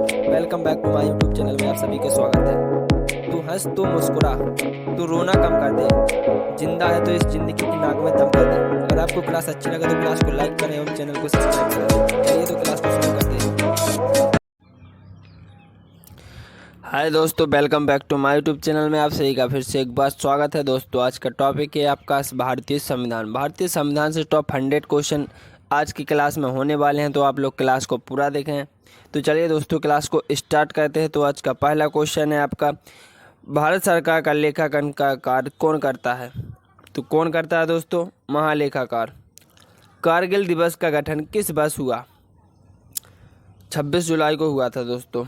Welcome back to my YouTube channel में आप सभी का स्वागत है। तू हंस तू मुस्कुरा, तू रोना कम कर दे, जिंदा है तो इस जिंदगी की नाक में दम कर दे। अगर आपको क्लास अच्छी लगे तो क्लास को लाइक करें और चैनल को सब्सक्राइब करें। चलिए तो क्लास को शुरू करते हैं। हाय दोस्तों, welcome back to my YouTube channel में आप सभी का फिर से एक बार स्वागत है। दोस्तों आज का टॉपिक है आपका भारतीय संविधान। भारतीय संविधान से टॉप 100 क्वेश्चन आज की क्लास में होने वाले हैं, तो आप लोग क्लास को पूरा देखें। तो चलिए दोस्तों क्लास को स्टार्ट करते हैं। तो आज का पहला क्वेश्चन है आपका, भारत सरकार का लेखांकन का कार्य कौन करता है? तो कौन करता है दोस्तों? महालेखाकार। कारगिल दिवस का गठन किस वर्ष हुआ? 26 जुलाई को हुआ था दोस्तों।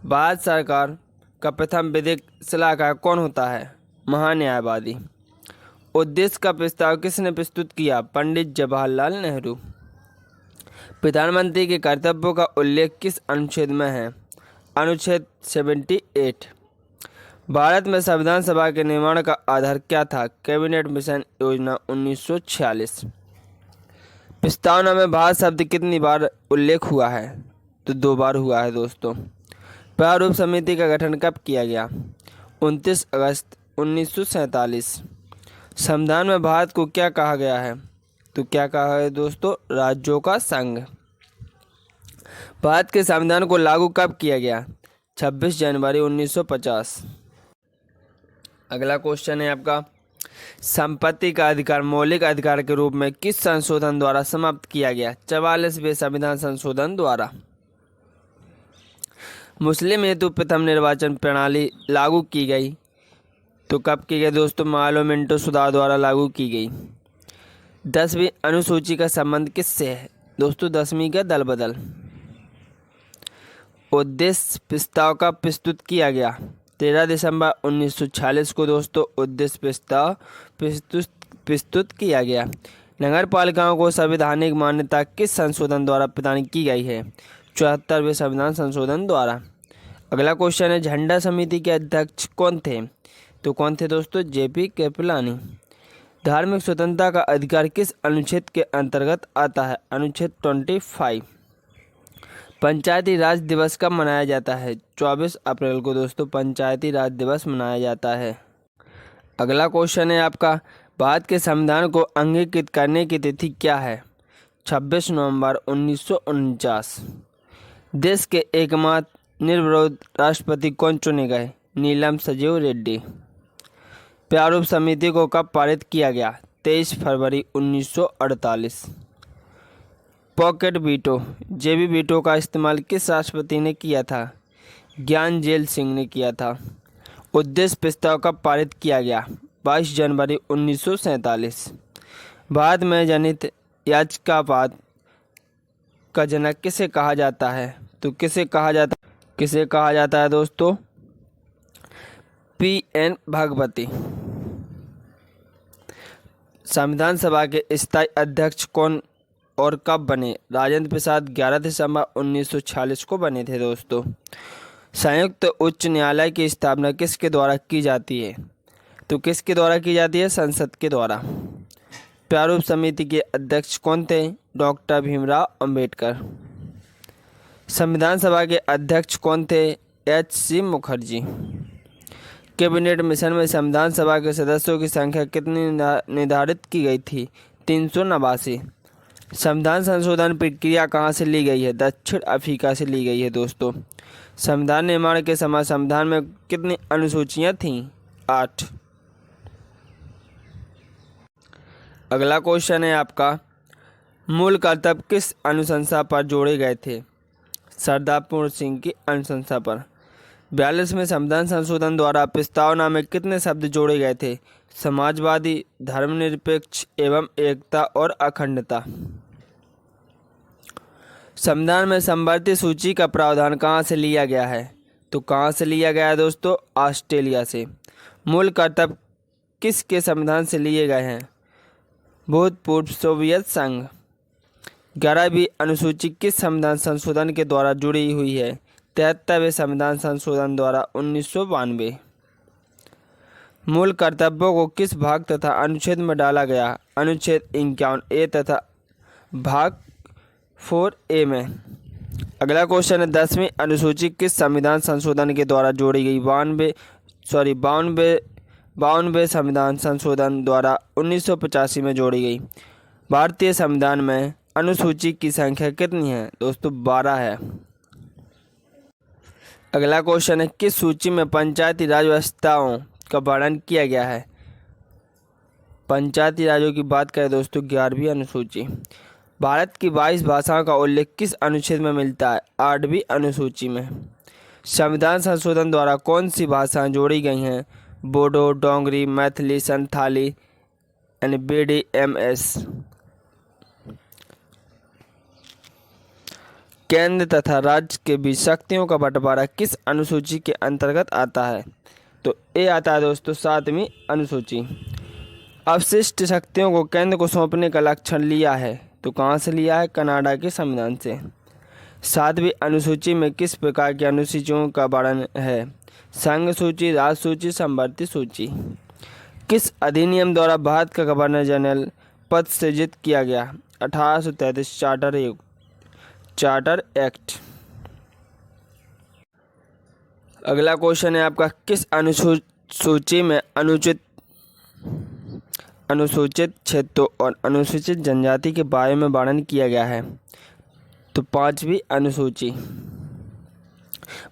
भारत सरकार का प्रथम विधिक सलाहकार कौन होता है? महान्यायवादी। उद्देश्य का प्रस्ताव किसने प्रस्तुत किया? पंडित जवाहरलाल नेहरू। प्रधानमंत्री के कर्तव्यों का उल्लेख किस अनुच्छेद में है? अनुच्छेद 78। भारत में संविधान सभा के निर्माण का आधार क्या था? कैबिनेट मिशन योजना 1946। प्रस्तावना में भारत शब्द कितनी बार उल्लेख हुआ है? तो 2 बार हुआ है दोस्तों। प्रारूप समिति का गठन कब किया गया? 29 अगस्त 1947। संविधान में भारत को क्या कहा गया है? तो क्या कहा है दोस्तों? राज्यों का संघ। भारत के संविधान को लागू कब किया गया? 26 जनवरी 1950। अगला क्वेश्चन है आपका, संपत्ति का अधिकार मौलिक अधिकार के रूप में किस संशोधन द्वारा समाप्त किया गया? 44वें संविधान संशोधन द्वारा। मुस्लिम हेतु प्रथम निर्वाचन प्रणाली लागू की गई, तो कब की गई दोस्तों? मार्लो मिंटो सुधार द्वारा लागू की गई। 10वीं अनुसूची का संबंध किससे है दोस्तों? 10वीं का दल बदल। उद्देश्य प्रस्ताव का प्रस्तुत किया गया 13 दिसंबर 1946 को दोस्तों। उद्देश्य प्रस्ताव प्रस्तुत किया गया। नगर पालिकाओं को संवैधानिक मान्यता किस संशोधन द्वारा प्रदान की गई है? 74वें संविधान संशोधन द्वारा। अगला क्वेश्चन है, झंडा समिति के अध्यक्ष कौन थे? तो कौन थे दोस्तों? जेपी कृपलानी। धार्मिक स्वतंत्रता का अधिकार किस अनुच्छेद के अंतर्गत आता है? अनुच्छेद 25। पंचायती राज दिवस कब मनाया जाता है? 24 अप्रैल को दोस्तों पंचायती राज दिवस मनाया जाता है। अगला क्वेश्चन है आपका, भारत के संविधान को अंगीकृत करने की तिथि क्या है? 26 नवंबर 1949। देश के एकमात्र निर्विरोध राष्ट्रपति कौन चुने गए? नीलम संजीव रेड्डी। प्रारूप समिति को कब पारित किया गया? 23 फरवरी 1948। पॉकेट वीटो जेबी वीटो का इस्तेमाल किस राष्ट्रपति ने किया था? ज्ञानजेल सिंह ने किया था। उद्देश्य प्रस्ताव कब पारित किया गया? 22 जनवरी 1947। भारत में जनित याचिकावाद का जनक किसे कहा जाता है? तो किसे कहा जाता है दोस्तों? PN भागवती। संविधान सभा के स्थायी अध्यक्ष कौन और कब बने? राजेंद्र प्रसाद 11 दिसंबर 1946 को बने थे दोस्तों। संयुक्त उच्च न्यायालय की स्थापना किसके द्वारा की जाती है? तो किसके द्वारा की जाती है? संसद के द्वारा। प्रारूप समिति के अध्यक्ष कौन थे? डॉक्टर भीमराव अंबेडकर। संविधान सभा के अध्यक्ष कौन थे? HC मुखर्जी। कैबिनेट मिशन में संविधान सभा के सदस्यों की संख्या कितनी निर्धारित की गई थी? 389। संविधान संशोधन प्रक्रिया कहाँ से ली गई है? दक्षिण अफ्रीका से ली गई है दोस्तों। संविधान निर्माण के समय संविधान में कितनी अनुसूचियाँ थीं? 8। अगला क्वेश्चन है आपका, मूल कर्तव्य किस अनुशंसा पर जोड़े गए थे? सरदार पूर्ण सिंह की अनुशंसा पर। 42वें संविधान संशोधन द्वारा प्रस्तावना में कितने शब्द जोड़े गए थे? समाजवादी, धर्मनिरपेक्ष एवं एकता और अखंडता। संविधान में समवर्ती सूची का प्रावधान कहाँ से लिया गया है? तो कहाँ से लिया गया है दोस्तों? ऑस्ट्रेलिया से। मूल कर्तव्य किसके संविधान से लिए गए हैं? भूतपूर्व सोवियत संघ। 11वीं अनुसूची किस संविधान संशोधन के द्वारा जुड़ी हुई है? 73वें संविधान संशोधन द्वारा 1992। मूल कर्तव्यों को किस भाग तथा अनुच्छेद में डाला गया? अनुच्छेद 51A तथा भाग 4A में। अगला क्वेश्चन है 10वीं अनुसूची किस संविधान संशोधन के द्वारा जोड़ी गई? बावनवे संविधान संशोधन द्वारा 1985 में जोड़ी गई। भारतीय संविधान में अनुसूची की संख्या कितनी है? दोस्तों 12 है। अगला क्वेश्चन है किस सूची में पंचायती राज व्यवस्थाओं का वर्णन किया गया है? पंचायती राज्यों की बात करें दोस्तों 11वीं अनुसूची। भारत की 22 भाषाओं का उल्लेख किस अनुच्छेद में मिलता है? 8वीं अनुसूची में। संविधान संशोधन द्वारा कौन सी भाषाएं जोड़ी गई हैं? बोडो, डोंगरी, मैथिली, संथाली यानी BDMS। केंद्र तथा राज्य के बीच शक्तियों का बंटवारा किस अनुसूची के अंतर्गत आता है? तो ये आता है दोस्तों 7वीं अनुसूची। अवशिष्ट शक्तियों को केंद्र को सौंपने का लक्षण लिया है, तो कहाँ से लिया है? कनाडा के संविधान से। 7वीं अनुसूची में किस प्रकार की अनुसूचियों का वर्णन है? संघ सूची, राज्य सूची, समवर्ती सूची। किस अधिनियम द्वारा भारत का गवर्नर जनरल पद सृजित किया गया? 1833 चार्टर एक्ट। अगला क्वेश्चन है आपका किस अनुसूची में अनुसूचित क्षेत्रों और अनुसूचित जनजाति के बारे में वर्णन किया गया है? तो 5वीं अनुसूची।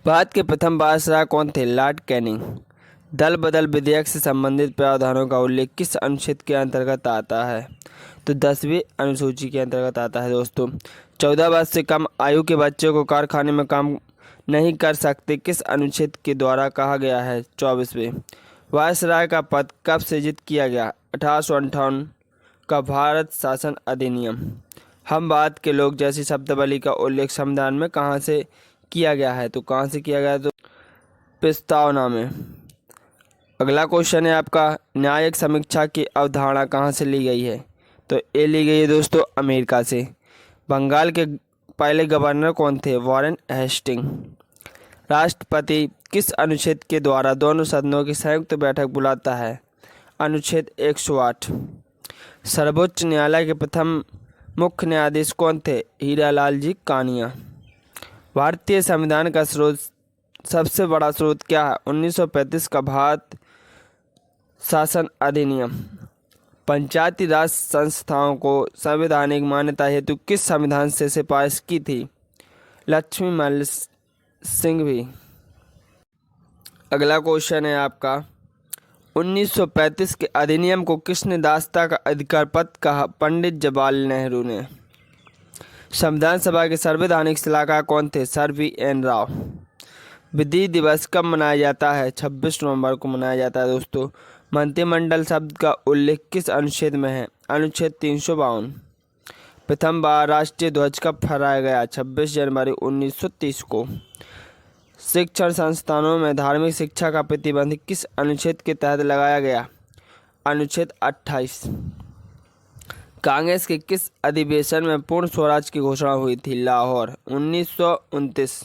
भारत के प्रथम वायसराय कौन थे? Lord Canning. दल बदल विधेयक से संबंधित प्रावधानों का उल्लेख किस अनुच्छेद के अंतर्गत आता है? तो 10वीं अनुसूची के अंतर्गत आता है दोस्तों। 14 वर्ष से कम आयु के बच्चे को कारखाने में काम नहीं कर सकते किस अनुच्छेद के द्वारा कहा गया है? 24वें। वायसराय का पद कब सृजित किया गया? 1858 का भारत शासन अधिनियम। हम भारत के लोग जैसी शब्दावली का उल्लेख संविधान में कहाँ से किया गया है? तो कहाँ से किया गया है? तो प्रस्तावना में। अगला क्वेश्चन है आपका न्यायिक समीक्षा की अवधारणा कहाँ से ली गई है? तो ये ली गई है दोस्तों अमेरिका से। बंगाल के पहले गवर्नर कौन थे? Warren Hasting. राष्ट्रपति किस अनुच्छेद के द्वारा दोनों सदनों की संयुक्त बैठक बुलाता है? अनुच्छेद 108। सर्वोच्च न्यायालय के प्रथम मुख्य न्यायाधीश कौन थे? हीरालाल जी कानिया। भारतीय संविधान का सबसे बड़ा स्रोत क्या है? 1935 का भारत शासन अधिनियम। पंचायती राज संस्थाओं को संवैधानिक मान्यता हेतु किस संविधान से सिफारिश की थी? लक्ष्मी मल्ल सिंह भी। अगला क्वेश्चन है आपका 1935 के अधिनियम को किसने दासता का अधिकार पत्र कहा? पंडित जवाहरलाल नेहरू ने। संविधान सभा के संवैधानिक सलाहकार कौन थे? Sir VN Rao. विधि दिवस कब मनाया जाता है? 26 नवंबर को मनाया जाता है दोस्तों। मंत्रिमंडल शब्द का उल्लेख किस अनुच्छेद में है? अनुच्छेद 352। प्रथम बार राष्ट्रीय ध्वज कब फहराया गया? 26 जनवरी 1930 को। शिक्षण संस्थानों में धार्मिक शिक्षा का प्रतिबंध किस अनुच्छेद के तहत लगाया गया? अनुच्छेद 28। कांग्रेस के किस अधिवेशन में पूर्ण स्वराज की घोषणा हुई थी? लाहौर 1929।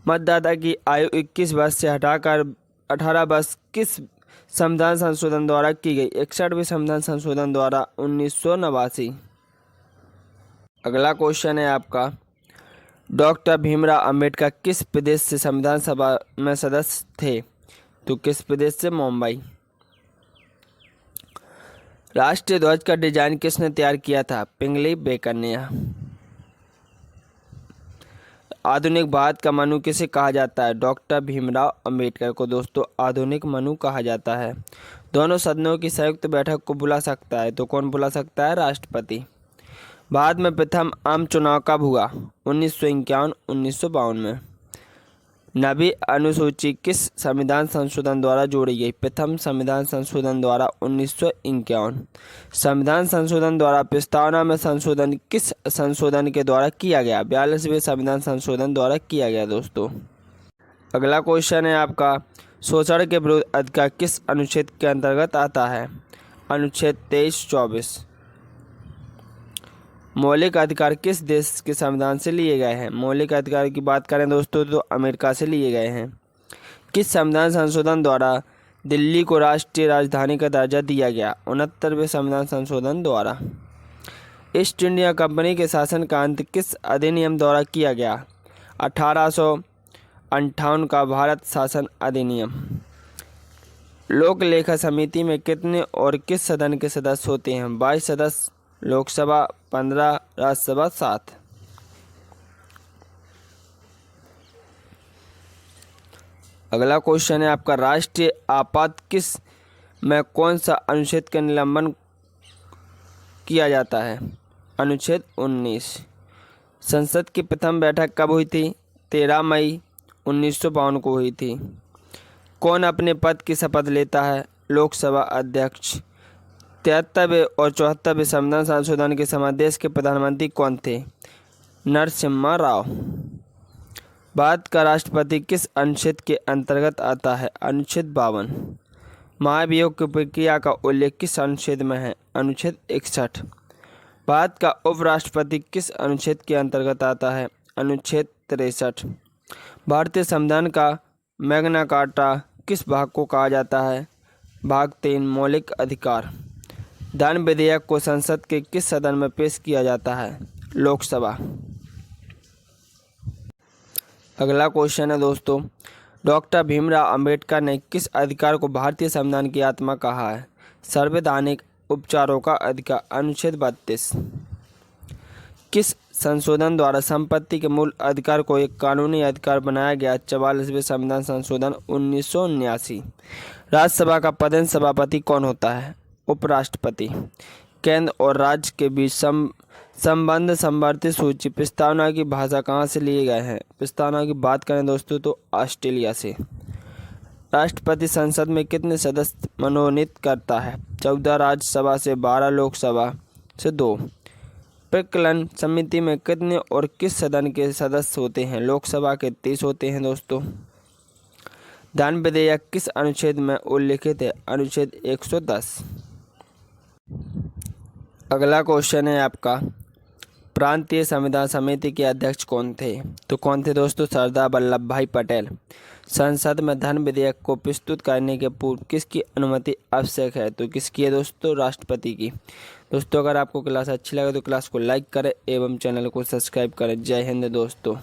मतदाता की आयु 21 वर्ष से हटाकर 18 वर्ष किस संविधान संशोधन द्वारा की गई? 61वें संविधान संशोधन द्वारा 1989। अगला क्वेश्चन है आपका डॉक्टर भीमराव अंबेडकर किस प्रदेश से संविधान सभा में सदस्य थे? तो किस प्रदेश से? मुंबई। राष्ट्रीय ध्वज का डिजाइन किसने तैयार किया था? पिंगली वेंकैया। आधुनिक भारत का मनु किसे कहा जाता है? डॉक्टर भीमराव अंबेडकर को दोस्तों आधुनिक मनु कहा जाता है। दोनों सदनों की संयुक्त बैठक को बुला सकता है, तो कौन बुला सकता है? राष्ट्रपति। भारत में प्रथम आम चुनाव कब हुआ? 1951-1952 में। नवीं अनुसूची किस संविधान संशोधन द्वारा जोड़ी गई? प्रथम संविधान संशोधन द्वारा 1951। संविधान संशोधन द्वारा प्रस्तावना में संशोधन किस संशोधन के द्वारा किया गया? 42वें संविधान संशोधन द्वारा किया गया दोस्तों। अगला क्वेश्चन है आपका शोषण के विरुद्ध अधिकार किस अनुच्छेद के अंतर्गत आता है? अनुच्छेद 23-24। मौलिक अधिकार किस देश के संविधान से लिए गए हैं? मौलिक अधिकार की बात करें दोस्तों तो अमेरिका से लिए गए हैं। किस संविधान संशोधन द्वारा दिल्ली को राष्ट्रीय राजधानी का दर्जा दिया गया? 69वें संविधान संशोधन द्वारा। ईस्ट इंडिया कंपनी के शासन का अंत किस अधिनियम द्वारा किया गया? 1858 का भारत शासन अधिनियम। लोक लेखा समिति में कितने और किस सदन के सदस्य होते हैं? 22 सदस्य, लोकसभा 15, राज्यसभा 7। अगला क्वेश्चन है आपका, राष्ट्रीय आपात किस में कौन सा अनुच्छेद का निलंबन किया जाता है? अनुच्छेद 19। संसद की प्रथम बैठक कब हुई थी? 13 मई 1952 को हुई थी। कौन अपने पद की शपथ लेता है? लोकसभा अध्यक्ष। 73वें और 74वें संविधान संशोधन के समय देश के प्रधानमंत्री कौन थे? नरसिम्हा राव। भारत का राष्ट्रपति किस अनुच्छेद के अंतर्गत आता है? अनुच्छेद 52। महाभियोग की प्रक्रिया का उल्लेख किस अनुच्छेद में है? अनुच्छेद 61। भारत का उपराष्ट्रपति किस अनुच्छेद के अंतर्गत आता है? अनुच्छेद 63। भारतीय संविधान का मैग्ना कार्टा किस भाग को कहा जाता है? भाग 3, मौलिक अधिकार। धन विधेयक को संसद के किस सदन में पेश किया जाता है? लोकसभा। अगला क्वेश्चन है दोस्तों, डॉक्टर भीमराव अंबेडकर ने किस अधिकार को भारतीय संविधान की आत्मा कहा है? संवैधानिक उपचारों का अधिकार। अनुच्छेद 32। किस संशोधन द्वारा संपत्ति के मूल अधिकार को एक कानूनी अधिकार बनाया गया? 44वें संविधान संशोधन 1979। राज्यसभा का पदेन सभापति कौन होता है? उपराष्ट्रपति। केंद्र और राज्य के बीच संबंध संवर्धित सूची प्रस्तावना की भाषा कहाँ से लिए गए हैं? प्रस्तावना की बात करें दोस्तों तो ऑस्ट्रेलिया से। राष्ट्रपति संसद में कितने सदस्य मनोनीत करता है? 14 राज्यसभा से, 12 लोकसभा से 2। प्रकलन समिति में कितने और किस सदन के सदस्य होते हैं? लोकसभा के 30 होते हैं दोस्तों। धन विधेयक किस अनुच्छेद में उल्लिखित है? अनुच्छेद 110। अगला क्वेश्चन है आपका, प्रांतीय संविधान समिति के अध्यक्ष कौन थे? तो कौन थे दोस्तों? सरदार वल्लभ भाई पटेल। संसद में धन विधेयक को प्रस्तुत करने के पूर्व किसकी अनुमति आवश्यक है? तो किसकी है दोस्तों? राष्ट्रपति की। दोस्तों अगर आपको क्लास अच्छी लगे तो क्लास को लाइक करें एवं चैनल को सब्सक्राइब करें। जय हिंद दोस्तों।